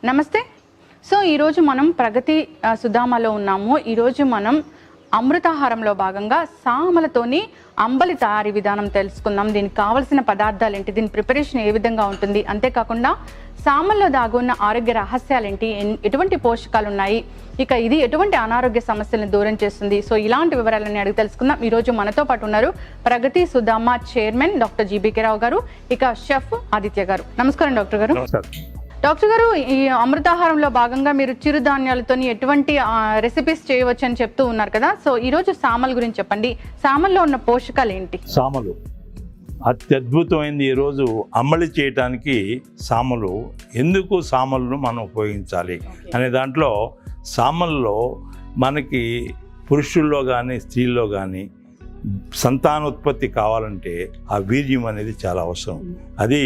నమస్తే. సో ఈరోజు మనం ప్రగతి సుధామలో ఉన్నాము. ఈరోజు మనం అమృతాహారంలో భాగంగా సామలతోని అంబలి తయారీ విధానం తెలుసుకుందాం. దీనికి కావలసిన పదార్థాలు ఏంటి, దీని ప్రిపరేషన్ ఏ విధంగా ఉంటుంది, అంతేకాకుండా సామల్లో దాగున్న ఆరోగ్య రహస్యాలు ఏంటి, ఎటువంటి పోషకాలు ఉన్నాయి, ఇక ఇది ఎటువంటి అనారోగ్య సమస్యలను దూరం చేస్తుంది. సో ఇలాంటి వివరాలన్నీ అడిగి తెలుసుకుందాం. ఈరోజు మనతో పాటు ఉన్నారు ప్రగతి సుధామ చైర్మన్ డాక్టర్ జీబీకే రావు గారు, ఇక షెఫ్ ఆదిత్య గారు. నమస్కారం డాక్టర్ గారు. డాక్టర్ గారు, ఈ అమృతాహారంలో భాగంగా మీరు చిరుధాన్యాలతో ఎటువంటి రెసిపీస్ చేయవచ్చు అని చెప్తూ ఉన్నారు కదా. సో ఈరోజు సామల్ గురించి చెప్పండి. సామల్లో ఉన్న పోషకాలు ఏంటి? సామలు అత్యద్భుతమైంది. ఈరోజు అమ్మలి చేయటానికి సామలు, ఎందుకు సామలను మనం ఉపయోగించాలి అనే దాంట్లో సామల్లో మనకి పురుషుల్లో కానీ స్త్రీల్లో కానీ సంతానోత్పత్తి కావాలంటే ఆ వీర్యం అనేది చాలా అవసరం. అది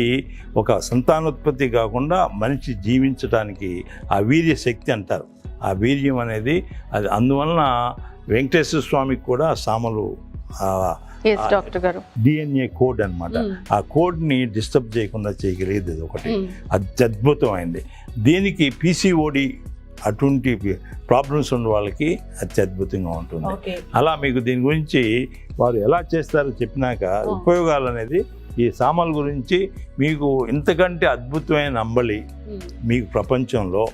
ఒక సంతానోత్పత్తి కాకుండా మనిషి జీవించడానికి ఆ వీర్య శక్తి అంటారు. ఆ వీర్యం అనేది అది, అందువలన వెంకటేశ్వర స్వామికి కూడా సామలు DNA కోడ్ అనమాట. ఆ కోడ్ని డిస్టర్బ్ చేయకుండా చేయగలిగేది ఒకటి అత్యద్భుతమైంది. దీనికి PCOD అటువంటి ప్రాబ్లమ్స్ ఉన్న వాళ్ళకి అత్యద్భుతంగా ఉంటుంది. అలా మీకు దీని గురించి వారు ఎలా చేస్తారో చెప్పినాక ఉపయోగాలు అనేది ఈ సామల గురించి మీకు ఇంతకంటే అద్భుతమైన అంబలి మీకు ప్రపంచంలో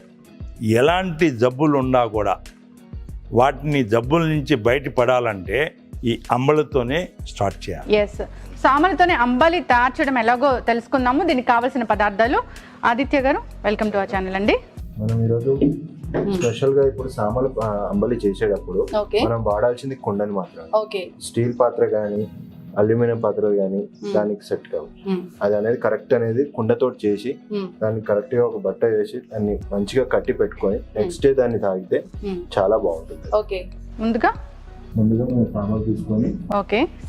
ఎలాంటి జబ్బులు ఉన్నా కూడా వాటిని జబ్బుల నుంచి బయటపడాలంటే ఈ అంబలితోనే స్టార్ట్ చేయాలి. ఎస్, సామలతోనే అంబలి తయారు చేయడం ఎలాగో తెలుసుకుందాము. దీనికి కావాల్సిన పదార్థాలు ఆదిత్య గారు, వెల్కమ్ టు అవర్ ఛానల్ అండి. మనం ఈరోజు స్పెషల్ గా ఇప్పుడు సామల అంబలి చేసేటప్పుడు మనం వాడాల్సింది కుండని మాత్రం. స్టీల్ పాత్ర గానీ అల్యూమినియం పాత్రలు గానీ దానికి సెట్ కావు. అది అనేది కరెక్ట్ అనేది కుండతో చేసి దాన్ని కరెక్ట్ గా ఒక బట్ట వేసి దాన్ని మంచిగా కట్టి పెట్టుకొని నెక్స్ట్ డే దాన్ని తాగితే చాలా బాగుంటుంది. ముందుగా మనం సామలు తీసుకొని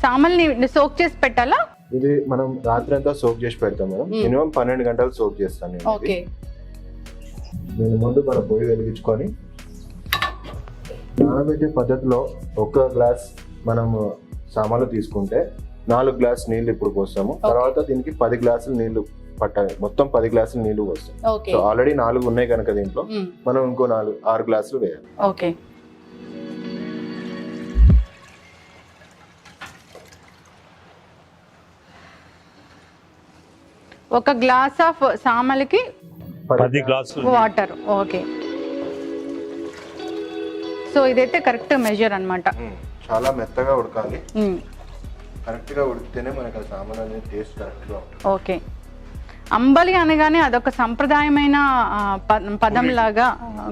సామల్ని సోక్ చేసి పెట్టాలా? ఇది మనం రాత్రి అంతా సోక్ చేసి పెడతాం. మనం మినిమం 12 గంటలు సోక్ చేస్తాను నేను. దీని ముందు మనం పొయ్యి వెలిగించుకొని నానబెట్టే పద్ధతిలో 1 గ్లాస్ మనము సామాన్లు తీసుకుంటే 4 గ్లాస్ నీళ్లు ఇప్పుడు పోస్తాము. తర్వాత దీనికి 10 గ్లాసులు నీళ్లు పట్టాలి. మొత్తం 10 గ్లాసులు నీళ్లు పోస్తాం. సో ఆల్రెడీ 4 ఉన్నాయి కనుక దీంట్లో మనం ఇంకో 6 గ్లాసులు వేయాలి. ఒక గ్లాస్ ఆఫ్ సామలకి 10 గ్లాసులు వాటర్. సో ఇదైతే కరెక్ట్ మెజర్ అన్నమాట. చాలా మెత్తగా ఉడకాలి. కరెక్ట్ గా ఉడికితేనే మనకి సామల్ అనేది టేస్ట్ కరెక్ట్ గా ఉంటుంది. అంబలి అనగానే అదొక సంప్రదాయమైన పదం లాగా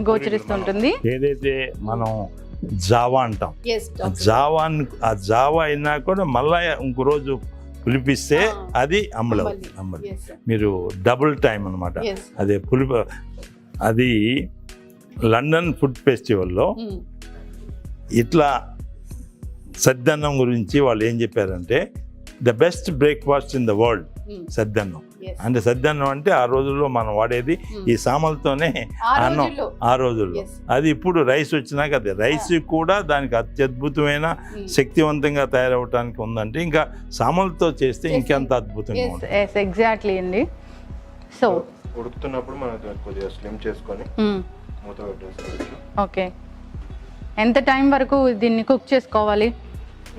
గోచరిస్తుంటుంది. ఏదైతే మనం జావా అంటాం, ఆ జావా అయినా కూడా మళ్ళా ఇంకో రోజు పులిపిస్తే అది అంబలి. మీరు డబుల్ టైం అనమాట. అదే పులిప. అది లండన్ ఫుడ్ ఫెస్టివల్లో ఇట్లా సద్దన్నం గురించి వాళ్ళు ఏం చెప్పారంటే the best breakfast in the world సద్దన్నం. అంటే సద్దన్నం అంటే ఆ రోజుల్లో మనం వాడేది ఈ సామలతోనే అన్నం. ఆ రోజుల్లో అది ఇప్పుడు రైస్ వచ్చినాక అదే రైస్ కూడా దానికి అత్యద్భుతమైన శక్తివంతంగా తయారవడానికి ఉందంటే ఇంకా సామలతో చేస్తే ఇంకెంత అద్భుతంగా ఉంటుంది. ఎగ్జాక్ట్లీ అండి. సో ఉడుకుతున్నప్పుడు మనం కొద్దిగా స్లిమ్ చేసుకొని మూత పెట్టేసుకోవచ్చు. ఎంత టైం వరకు దీన్ని కుక్ చేసుకోవాలి?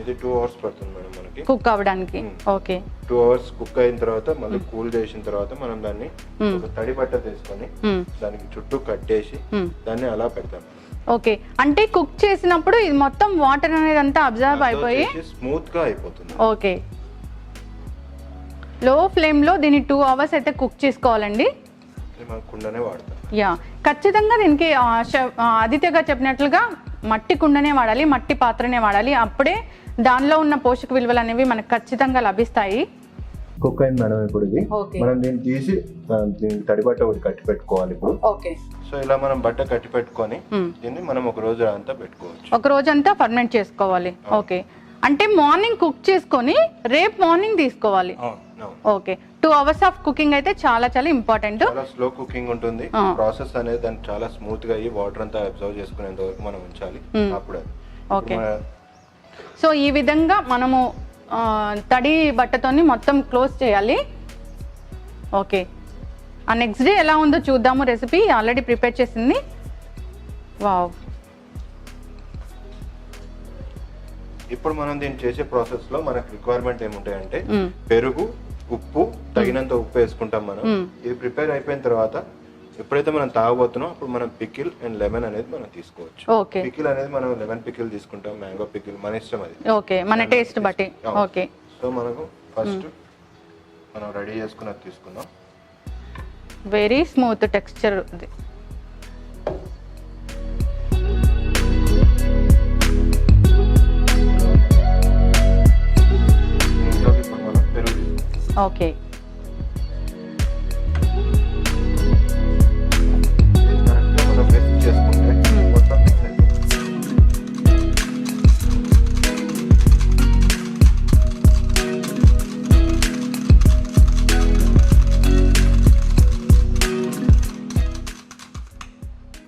ఇది 2 అవర్స్ పడుతుంది మేడం మనకి కుక్ అవ్వడానికి. 2 అవర్స్ కుక్ అయిన తర్వాత మళ్ళీ కూల్ చేసిన తర్వాత మనం దాన్ని ఒక తడి బట్ట తీసుకొని దానికి చుట్టూ కట్టేసి దాన్ని అలా పెడతాం. అంటే కుక్ చేసినప్పుడు ఇది మొత్తం వాటర్ అనేది అంతా అబ్జర్వ్ అయిపోయి స్మూత్ గా అయిపోతుంది. లో ఫ్లేమ్ లో దీన్ని 2 అవర్స్ అయితే కుక్ చేసుకోవాలండి. మనం కుండనే వాడతాం. ఖచ్చితంగా దీనికి ఆదిత్య గారు చెప్పినట్లుగా మట్టి కుండనే వాడాలి, మట్టి పాత్రనే వాడాలి. అప్పుడే దానిలో ఉన్న పోషక విలువలు అనేవి మనకు ఖచ్చితంగా లభిస్తాయి. కుక్ అయింది మేడం ఇప్పుడు ఇది. మనం దీన్ని తీసి తడి బట్ట ఒకటి కట్టి పెట్టుకోవాలి ఇప్పుడు. సో ఇలా మనం బట్ట కట్టి పెట్టుకొని దీన్ని మనం ఒక రోజు అంతా పెట్టుకోవచ్చు. ఒక రోజు అంతా ఫర్మెంట్ చేసుకోవాలి. అంటే మార్నింగ్ కుక్ చేసుకొని రేపు మార్నింగ్ తీసుకోవాలి. 2 అవర్స్ ఆఫ్ కుకింగ్ అయితే చాలా చాలా ఇంపార్టెంట్. చాలా స్లో కుకింగ్ ఉంటుంది. ప్రాసెస్ అనేది దాన్ని చాలా స్మూత్ గా అయ్యి వాటర్ అంతా అబ్జర్వ్ చేసుకునేంత వరకు మనం ఉంచాలి. అప్పుడే సో ఈ విధంగా మనము తడి బట్టతోని మొత్తం క్లోజ్ చేయాలి. ఆ నెక్స్ట్ డే ఎలా ఉందో చూద్దాము. రెసిపీ ఆల్రెడీ ప్రిపేర్ చేసింది. వావ్. ఇప్పుడు మనం దీన్ని చేసే ప్రాసెస్ లో మనకు రిక్వైర్మెంట్ ఏముంటాయంటే పెరుగు, ఉప్పు, తగినంత ఉప్పు వేసుకుంటాం మనం. ఇది ప్రిపేర్ అయిపోయిన తర్వాత ఎప్పుడైతే మనం తాగబోతున్నాం అప్పుడు మనం పికిల్ అండ్ లెమన్ అనేది మనం తీసుకోవచ్చు. పికిల్ అనేది మనం లెమన్ పికిల్ తీసుకుంటాం, మ్యాంగో పికిల్, మన ఇష్టం అది. ఓకే, మన టేస్ట్ బట్టి. ఓకే, సో మనకు ఫస్ట్ మనం రెడీ చేసుకున్నది తీసుకుందాం. వెరీ స్మూత్ టెక్స్చర్ ఇది. ఓకే,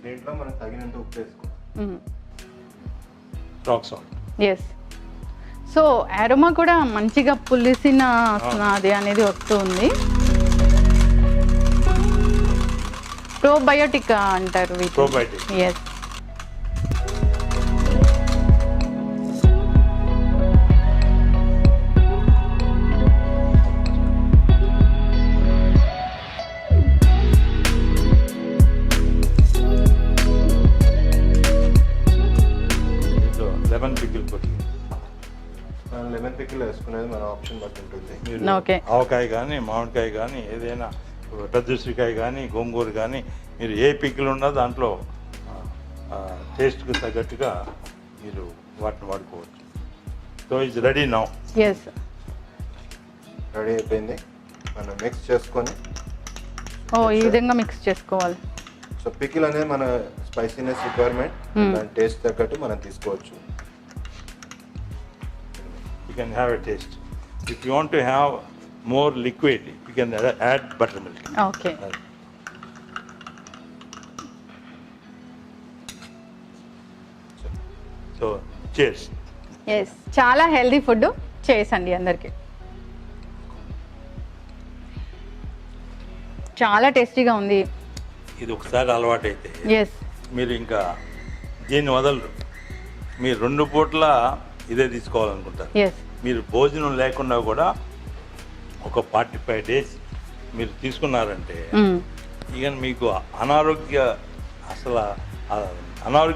దీంట్లో మనం తగినంత ఉప్పు వేసుకోవాలి. Rock salt. Yes. So aroma కూడా మంచిగా పులిసిన అది అనేది వస్తుంది. ప్రోబయోటిక్ అంటారు. ప్రోబయోటిక్. ఎస్. లెమన్ పికిల్ కొద్ది. లెమన్ పికిల్ వేసుకునేది మన ఆప్షన్ బట్టి ఉంటుంది. ఓకే, ఆవకాయ కానీ, మామిడికాయ కానీ, ఏదైనా పెద్ద ఉసిరికాయ కానీ, గోంగూర కానీ, మీరు ఏ పికిల్ ఉన్నా దాంట్లో టేస్ట్కి తగ్గట్టుగా మీరు వాటిని వాడుకోవచ్చు. So it's ready now. Yes, ready అయిపోయింది. మనం మిక్స్ చేసుకొని ఈ విధంగా మిక్స్ చేసుకోవాలి. సో పికిల్ అనేది మన స్పైసీనెస్ రిక్వైర్మెంట్, దాని టేస్ట్ తగ్గట్టు మనం తీసుకోవచ్చు. You can have a taste. If you want to have more liquid, you can add buttermilk. Okay. So, cheers. Yes, చాలా హెల్దీ ఫుడ్ చేసండి అందరికి. చాలా టేస్టీగా ఉంది. ఇది ఒకసారి అలవాటు అయితే ఎస్, మీరు ఇంకా దీన్ని వదలరు. మీరు 2 పూట్ల ఇదే తీసుకోవాలనుకుంటారు. ఎస్. మీరు భోజనం లేకుండా కూడా ఒక 45 days మీరు తీసుకున్నారంటే ఇక మీకు అనారోగ్యం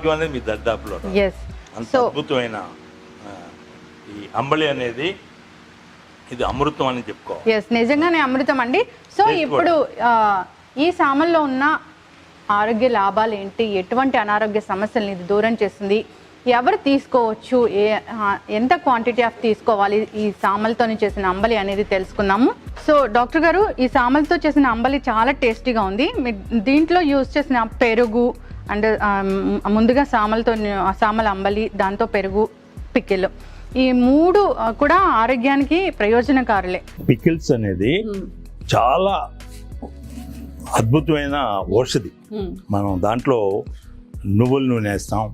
అనేది మీ దర్దాపులో. అంత అద్భుతమైన ఈ అంబలి అనేది ఇది అమృతం అని చెప్పుకోవాలి. ఎస్, నిజంగానే అమృతం అండి. సో ఇప్పుడు ఈ సామల్లో ఉన్న ఆరోగ్య లాభాలు ఏంటి, ఎటువంటి అనారోగ్య సమస్యలను ఇది దూరం చేస్తుంది, ఎవరు తీసుకోవచ్చు, ఎంత క్వాంటిటీ ఆఫ్ తీసుకోవాలి ఈ సామలతో చేసిన అంబలి అనేది తెలుసుకుందాము. సో డాక్టర్ గారు, ఈ సామలతో చేసిన అంబలి చాలా టేస్టీగా ఉంది. దీంట్లో యూజ్ చేసిన పెరుగు అండ్ ముందుగా సామల అంబలి, దాంతో పెరుగు, పికిల్, ఈ 3 కూడా ఆరోగ్యానికి ప్రయోజనకారులే. పికిల్స్ అనేది చాలా అద్భుతమైన ఔషధి. మనం దాంట్లో నువ్వుల నూనె వేస్తాం,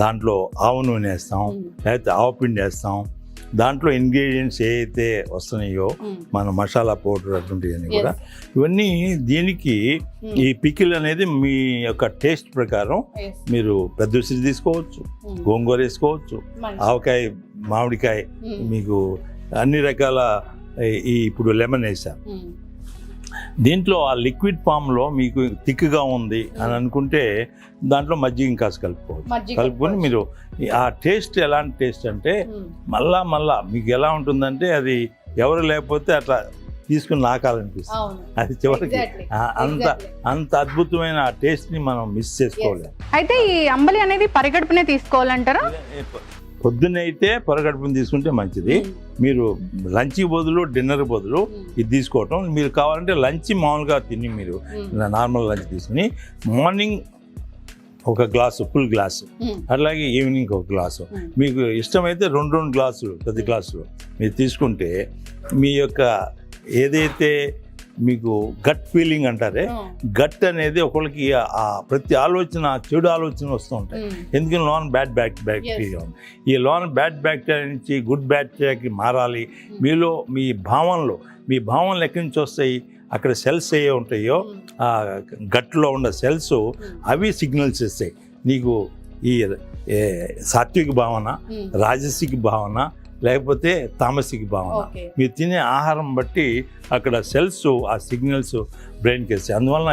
దాంట్లో ఆవ నూనె వేస్తాం, లేకపోతే ఆవపిండి వేస్తాం. దాంట్లో ఇంగ్రీడియంట్స్ ఏవైతే వస్తున్నాయో మన మసాలా పౌడర్ అటువంటివన్నీ కూడా, ఇవన్నీ దీనికి ఈ పికిల్ అనేది మీ యొక్క టేస్ట్ ప్రకారం మీరు పెద్ద ఉసిరి తీసుకోవచ్చు, గోంగూర వేసుకోవచ్చు, ఆవకాయ, మామిడికాయ, మీకు అన్ని రకాల ఇప్పుడు లెమన్ వేసాం. దీంట్లో ఆ లిక్విడ్ ఫామ్లో మీకు థిక్గా ఉంది అని అనుకుంటే దాంట్లో మజ్జిగ ఇంకా కలుపుకొని మీరు ఆ టేస్ట్ ఎలాంటి టేస్ట్ అంటే మళ్ళా మీకు ఎలా ఉంటుందంటే అది ఎవరు లేకపోతే అట్లా తీసుకుని నాకాలనిపిస్తుంది. అది చివరికి అంత అద్భుతమైన ఆ టేస్ట్ని మనం మిస్ చేసుకోలేము. అయితే ఈ అంబలి అనేది పరిగడుపునే తీసుకోవాలంటారా? పొద్దున్న అయితే పొరగడుపుని తీసుకుంటే మంచిది. మీరు లంచ్కి బదులు, డిన్నర్ బదులు ఇది తీసుకోవటం. మీరు కావాలంటే లంచ్ మామూలుగా తిని మీరు నార్మల్ లంచ్ తీసుకుని మార్నింగ్ ఒక గ్లాసు, ఫుల్ గ్లాసు, అట్లాగే ఈవినింగ్ ఒక గ్లాసు, మీకు ఇష్టమైతే 2 గ్లాసులు, పెద్ద గ్లాసులు మీరు తీసుకుంటే మీ యొక్క ఏదైతే మీకు గట్ ఫీలింగ్ అంటారే, గట్ అనేది ఒకరికి ప్రతి ఆలోచన, చెడు ఆలోచన వస్తూ ఉంటాయి. ఎందుకంటే లోన్ బ్యాడ్ బ్యాక్టీరియా ఉంది. ఈ లోన్ బ్యాడ్ బ్యాక్టీరియా నుంచి గుడ్ బ్యాక్టీరియాకి మారాలి. మీలో మీ భావనలు ఎక్కడి నుంచి వస్తాయి? అక్కడ సెల్స్ ఏ ఉంటాయో ఆ గట్లో ఉన్న సెల్స్ అవి సిగ్నల్స్ ఇస్తాయి నీకు ఈ సాత్విక భావన, రాజసిక భావన, లేకపోతే తామసిక భావన. మీరు తినే ఆహారం బట్టి అక్కడ సెల్స్ ఆ సిగ్నల్స్ బ్రెయిన్కి వేస్తాయి. అందువలన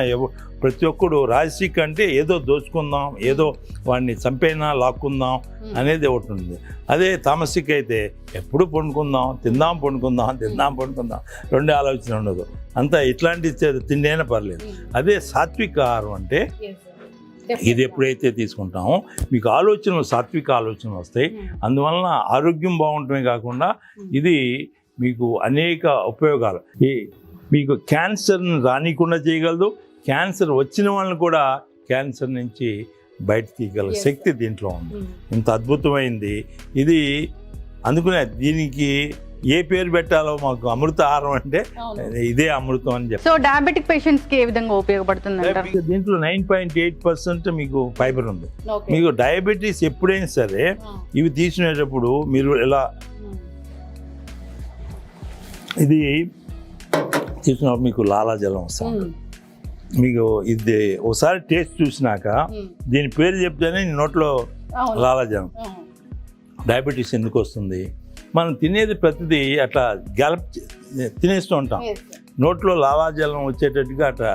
ప్రతి ఒక్కడు రాజసిక అంటే ఏదో దోచుకుందాం, ఏదో వాడిని చంపైనా లాక్కుందాం అనేది ఒకటి ఉంది. అదే తామసిక అయితే ఎప్పుడు పండుకుందాం, తిందాం పండుకుందాం రెండే ఆలోచన ఉండదు. అంతా ఇట్లాంటి తిండి అయినా పర్లేదు. అదే సాత్విక ఆహారం అంటే ఇది ఎప్పుడైతే తీసుకుంటామో మీకు ఆలోచనలు, సాత్విక ఆలోచనలు వస్తాయి. అందువలన ఆరోగ్యం బాగుంటమే కాకుండా ఇది మీకు అనేక ఉపయోగాలు, మీకు క్యాన్సర్ని రానికుండా చేయగలదు. క్యాన్సర్ వచ్చిన వాళ్ళని కూడా క్యాన్సర్ నుంచి బయట తీయగల శక్తి దీంట్లో ఉంది. ఇంత అద్భుతమైంది ఇది. అందుకనే దీనికి ఏ పేరు పెట్టాలో మాకు అమృత ఆహారం అంటే ఇదే అమృతం అని చెప్పి. సో డయాబెటిక్ పేషెంట్స్ కి ఏ విధంగా ఉపయోగపడుతుంది? దీంట్లో 9.8% మీకు ఫైబర్ ఉంది. మీకు డయాబెటీస్ ఎప్పుడైనా సరే ఇవి తీసుకునేటప్పుడు మీరు ఎలా ఇది తీసుకున్నప్పుడు మీకు లాలాజలం వస్తుంది. మీకు ఇది ఒకసారి టేస్ట్ చూసినాక దీని పేరు చెప్తేనే నోట్లో లాలాజలం. డయాబెటీస్ ఎందుకు వస్తుంది? మనం తినేది ప్రతిదీ అట్లా తినేస్తూ ఉంటాం. నోట్లో లాలాజలం వచ్చేటట్టుగా అట్లా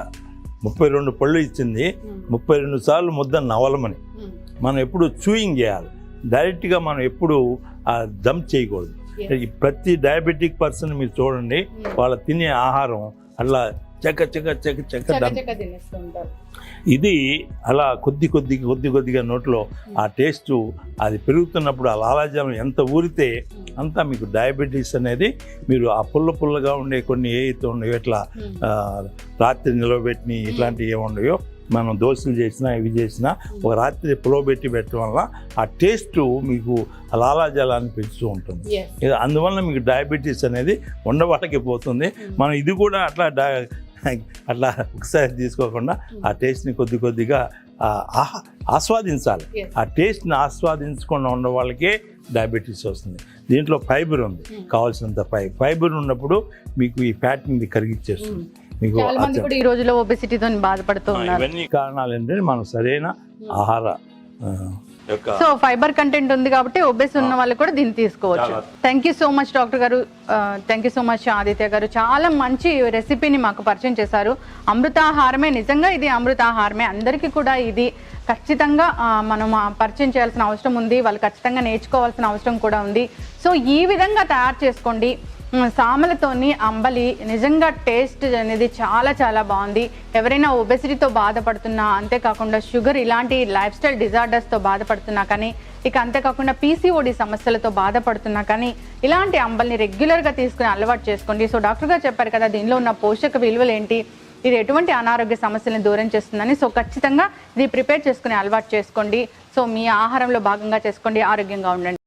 32 పళ్ళు ఇచ్చింది, 32 సార్లు ముద్ద నవలమని. మనం ఎప్పుడు చూయింగ్ చేయాలి, డైరెక్ట్గా మనం ఎప్పుడు దంప్ చేయకూడదు. ప్రతి డయాబెటిక్ పర్సన్ మీరు చూడండి, వాళ్ళ తినే ఆహారం అట్లా ఇది అలా కొద్దిగా నోట్లో ఆ టేస్ట్ అది పెరుగుతున్నప్పుడు ఆ లాలాజలం ఎంత ఊరితే అంతా మీకు డయాబెటీస్ అనేది మీరు ఆ పుల్లగా ఉండే కొన్ని ఏవైతే ఉన్నాయో ఇట్లా రాత్రి నిలవబెట్టి ఇట్లాంటివి ఏముండయో మనం దోశలు చేసినా ఇవి చేసినా ఒక రాత్రి పులవబెట్టి పెట్టడం వల్ల ఆ టేస్ట్ మీకు లాలాజలాన్ని పెంచుతూ ఉంటుంది. అందువల్ల మీకు డయాబెటీస్ అనేది ఉండవాళ్ళకి పోతుంది. మనం ఇది కూడా అట్లా ఒకసారి తీసుకోకుండా ఆ టేస్ట్ని కొద్దిగా ఆస్వాదించాలి. ఆ టేస్ట్ని ఆస్వాదించకుండా ఉన్న వాళ్ళకే డయాబెటీస్ వస్తుంది. దీంట్లో ఫైబర్ ఉంది, కావాల్సినంత ఫైబర్ ఉన్నప్పుడు మీకు ఈ ఫ్యాట్ని కరిగిచ్చేస్తుంది. మీకు ఈ రోజులో ఒబెసిటీతో బాధపడుతూ ఉన్నారు. ఇవన్నీ కారణాలు ఏంటంటే మనం సరైన ఆహార సో ఫైబర్ కంటెంట్ ఉంది కాబట్టి ఒబెస్ ఉన్న వాళ్ళు కూడా దీన్ని తీసుకోవచ్చు. Thank you so much doctor గారు, thank you so much Aditya గారు. చాలా మంచి రెసిపీని మాకు పరిచయం చేశారు. అమృతాహారమే, నిజంగా ఇది అమృతాహారమే. అందరికీ కూడా ఇది ఖచ్చితంగా మనం పరిచయం చేయాల్సిన అవసరం ఉంది, వాళ్ళు ఖచ్చితంగా నేర్చుకోవాల్సిన అవసరం కూడా ఉంది. సో ఈ విధంగా తయారు చేసుకోండి. సామలతోని అంబలి నిజంగా టేస్ట్ అనేది చాలా బాగుంది. ఎవరైనా ఒబెసిటీతో బాధపడుతున్నా, అంతేకాకుండా షుగర్ ఇలాంటి లైఫ్ స్టైల్ డిజార్డర్స్తో బాధపడుతున్నా కానీ, ఇక అంతేకాకుండా పీసీఓడి సమస్యలతో బాధపడుతున్నా కానీ ఇలాంటి అంబల్ని రెగ్యులర్గా తీసుకుని అలవాటు చేసుకోండి. సో డాక్టర్ గారు చెప్పారు కదా దీనిలో ఉన్న పోషక విలువలు ఏంటి, ఇది ఎటువంటి అనారోగ్య సమస్యలను దూరం చేస్తుందని. సో ఖచ్చితంగా ఇది ప్రిపేర్ చేసుకుని అలవాటు చేసుకోండి. సో మీ ఆహారంలో భాగంగా చేసుకోండి, ఆరోగ్యంగా ఉండండి.